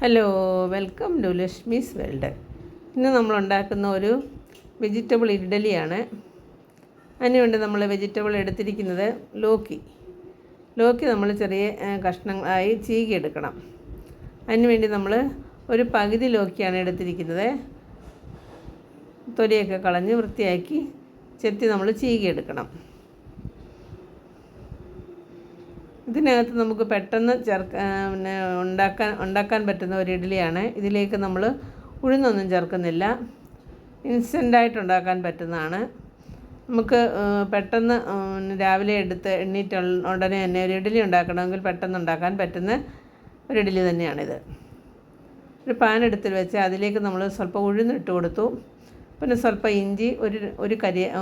Hello, welcome to Lakshmi's world. ഇന്ന് നമ്മൾ ഉണ്ടാക്കുന്ന ഒരു വെജിറ്റബിൾ ഇഡ്ഡലിയാണ്. അതിനുവേണ്ടി നമ്മൾ വെജിറ്റബിൾ എടുത്തിരിക്കുന്നത് ലോക്കി നമ്മൾ ചെറിയ കഷ്ണങ്ങളായി ചീകിയെടുക്കണം. അതിനുവേണ്ടി നമ്മൾ ഒരു പകുതി ലോക്കിയാണ് എടുത്തിരിക്കുന്നത്. തൊലിയൊക്കെ കളഞ്ഞ് വൃത്തിയാക്കി ചെത്തി നമ്മൾ ചീകിയെടുക്കണം. ഇതിനകത്ത് നമുക്ക് പെട്ടെന്ന് ഉണ്ടാക്കാൻ പറ്റുന്ന ഒരു ഇഡ്ഡലിയാണ്. ഇതിലേക്ക് നമ്മൾ ഉഴുന്നൊന്നും ചേർക്കുന്നില്ല. ഇൻസ്റ്റൻ്റായിട്ട് ഉണ്ടാക്കാൻ പറ്റുന്നതാണ്. നമുക്ക് പെട്ടെന്ന് രാവിലെ എടുത്ത് എണ്ണീറ്റ് ഉടനെ തന്നെ ഒരു ഇഡ്ഡലി ഉണ്ടാക്കണമെങ്കിൽ പെട്ടെന്ന് ഉണ്ടാക്കാൻ പറ്റുന്ന ഒരു ഇഡ്ഡലി തന്നെയാണിത്. ഒരു പാൻ എടുത്ത് വെച്ച് അതിലേക്ക് നമ്മൾ സ്വല്പം ഉഴുന്നിട്ട് കൊടുത്തു. പിന്നെ സ്വല്പം ഇഞ്ചി,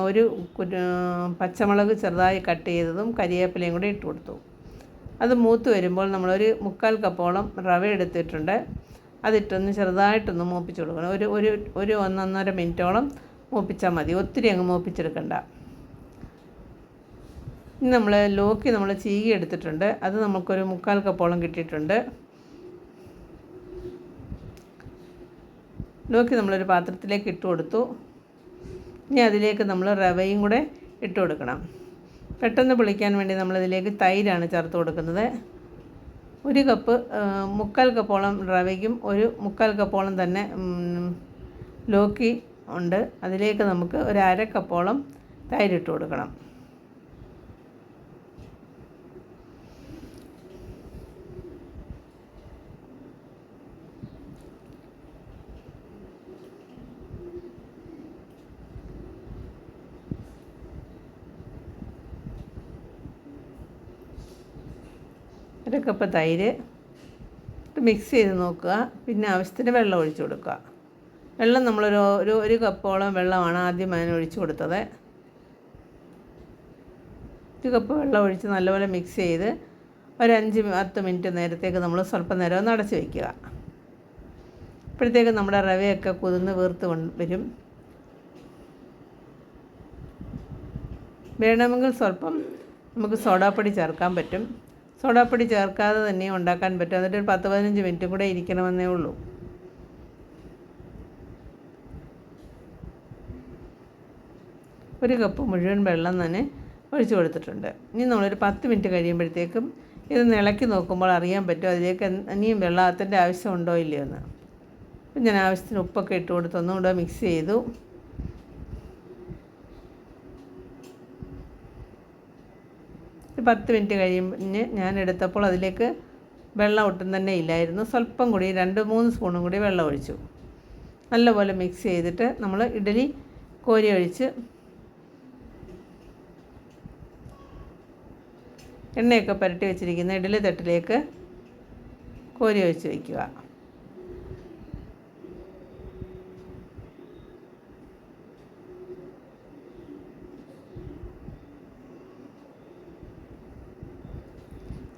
ഒരു പച്ചമുളക് ചെറുതായി കട്ട് ചെയ്തതും കരിവേപ്പിലയും കൂടി ഇട്ട് കൊടുത്തു. അത് മൂത്ത് വരുമ്പോൾ നമ്മളൊരു 1/4 കപ്പോളം റവ എടുത്തിട്ടുണ്ട്. അതിട്ടൊന്ന് ചെറുതായിട്ടൊന്ന് മൂപ്പിച്ച് കൊടുക്കണം. ഒരു 1-1.5 മിനിറ്റോളം മൂപ്പിച്ചാൽ മതി. ഒത്തിരി അങ്ങ് മൂപ്പിച്ചെടുക്കണ്ട. ഇനി ലോക്കി നമ്മൾ ചീകി എടുത്തിട്ടുണ്ട്. അത് നമുക്കൊരു 1/4 കപ്പോളം കിട്ടിയിട്ടുണ്ട്. ലോക്കി നമ്മളൊരു പാത്രത്തിലേക്ക് ഇട്ട് കൊടുത്തു. ഇനി അതിലേക്ക് നമ്മൾ റവയും കൂടെ ഇട്ട് കൊടുക്കണം. പെട്ടെന്ന് പുളിക്കാൻ വേണ്ടി നമ്മളിതിലേക്ക് തൈരാണ് ചേർത്ത് കൊടുക്കുന്നത്. 1 കപ്പ് 1/4 കപ്പോളം റവയ്ക്കും 1/4 കപ്പോളം തന്നെ ലോക്കി ഉണ്ട്. അതിലേക്ക് നമുക്ക് 1/2 കപ്പോളം തൈരിട്ട് കൊടുക്കണം. ഒരു കപ്പ് തൈര് മിക്സ് ചെയ്ത് നോക്കുക. പിന്നെ ആവശ്യത്തിന് വെള്ളം ഒഴിച്ച് കൊടുക്കുക. വെള്ളം ഒരു കപ്പോളം വെള്ളമാണ് ആദ്യം അതിന് ഒഴിച്ച് കൊടുത്തത്. 1 കപ്പ് വെള്ളം ഒഴിച്ച് നല്ലപോലെ മിക്സ് ചെയ്ത് ഒരു 5-10 മിനിറ്റ് നേരത്തേക്ക് നമ്മൾ സ്വല്പം നേരം ഒന്ന് അടച്ച് വയ്ക്കുക. അപ്പോഴത്തേക്ക് നമ്മുടെ റവയൊക്കെ കുതിർന്ന് വീർത്ത് വരും. വേണമെങ്കിൽ സ്വല്പം നമുക്ക് സോഡാപ്പൊടി ചേർക്കാൻ പറ്റും. സോഡാപ്പൊടി ചേർക്കാതെ തന്നെ ഉണ്ടാക്കാൻ പറ്റും. എന്നിട്ട് ഒരു 10-15 മിനിറ്റും കൂടെ ഇരിക്കണമെന്നേ ഉള്ളൂ. ഒരു കപ്പ് മുഴുവൻ വെള്ളം തന്നെ ഒഴിച്ച് കൊടുത്തിട്ടുണ്ട്. ഇനി നമ്മളൊരു 10 മിനിറ്റ് കഴിയുമ്പോഴത്തേക്കും ഇത് ഇളക്കി നോക്കുമ്പോൾ അറിയാൻ പറ്റും അതിലേക്ക് ഇനിയും വെള്ളത്തിൻ്റെ ആവശ്യമുണ്ടോ ഇല്ലയോ എന്ന്. അപ്പം ഞാൻ ആവശ്യത്തിന് ഉപ്പൊക്കെ ഇട്ട് കൊടുത്ത് ഒന്നുകൂടെ മിക്സ് ചെയ്തു. ഒരു 10 മിനിറ്റ് കഴിഞ്ഞ് ഞാൻ എടുത്തപ്പോൾ അതിലേക്ക് വെള്ളം ഒട്ടും തന്നെ ഇല്ലായിരുന്നു. സ്വല്പം കൂടി 2-3 സ്പൂണും കൂടി വെള്ളം ഒഴിച്ചു. നല്ലപോലെ മിക്സ് ചെയ്തിട്ട് നമ്മൾ ഇഡ്ഡലി കോരി ഒഴിച്ച് എണ്ണയൊക്കെ പുരട്ടി വെച്ചിരിക്കുന്ന ഇഡ്ഡലി തട്ടിലേക്ക് കോരി ഒഴിച്ച് വയ്ക്കുക.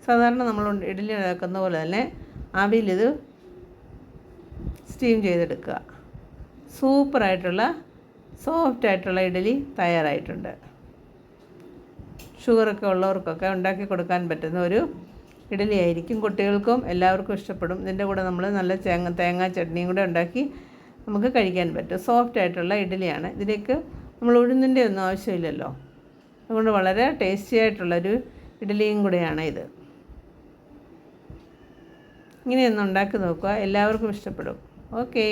സാധാരണ നമ്മൾ ഇഡ്ഡലി ഉണ്ടാക്കുന്ന പോലെ തന്നെ ആവിയിലിത് സ്റ്റീം ചെയ്തെടുക്കുക. സൂപ്പറായിട്ടുള്ള സോഫ്റ്റായിട്ടുള്ള ഇഡ്ഡലി തയ്യാറായിട്ടുണ്ട്. ഷുഗറൊക്കെ ഉള്ളവർക്കൊക്കെ ഉണ്ടാക്കി കൊടുക്കാൻ പറ്റുന്ന ഒരു ഇഡ്ഡലി ആയിരിക്കും. കുട്ടികൾക്കും എല്ലാവർക്കും ഇഷ്ടപ്പെടും. ഇതിൻ്റെ കൂടെ നമ്മൾ നല്ല തേങ്ങാ ചട്നിയും കൂടെ ഉണ്ടാക്കി നമുക്ക് കഴിക്കാൻ പറ്റും. സോഫ്റ്റായിട്ടുള്ള ഇഡ്ഡലിയാണ്. ഇതിലേക്ക് നമ്മൾ ഉഴുന്നിൻ്റെ ഒന്നും ആവശ്യമില്ലല്ലോ. അതുകൊണ്ട് വളരെ ടേസ്റ്റി ആയിട്ടുള്ളൊരു ഇഡ്ഡലിയും കൂടെയാണ് ഇത്. ഇങ്ങനെയൊന്ന് ഉണ്ടാക്കി നോക്കുക. എല്ലാവർക്കും ഇഷ്ടപ്പെടും. ഓക്കേ.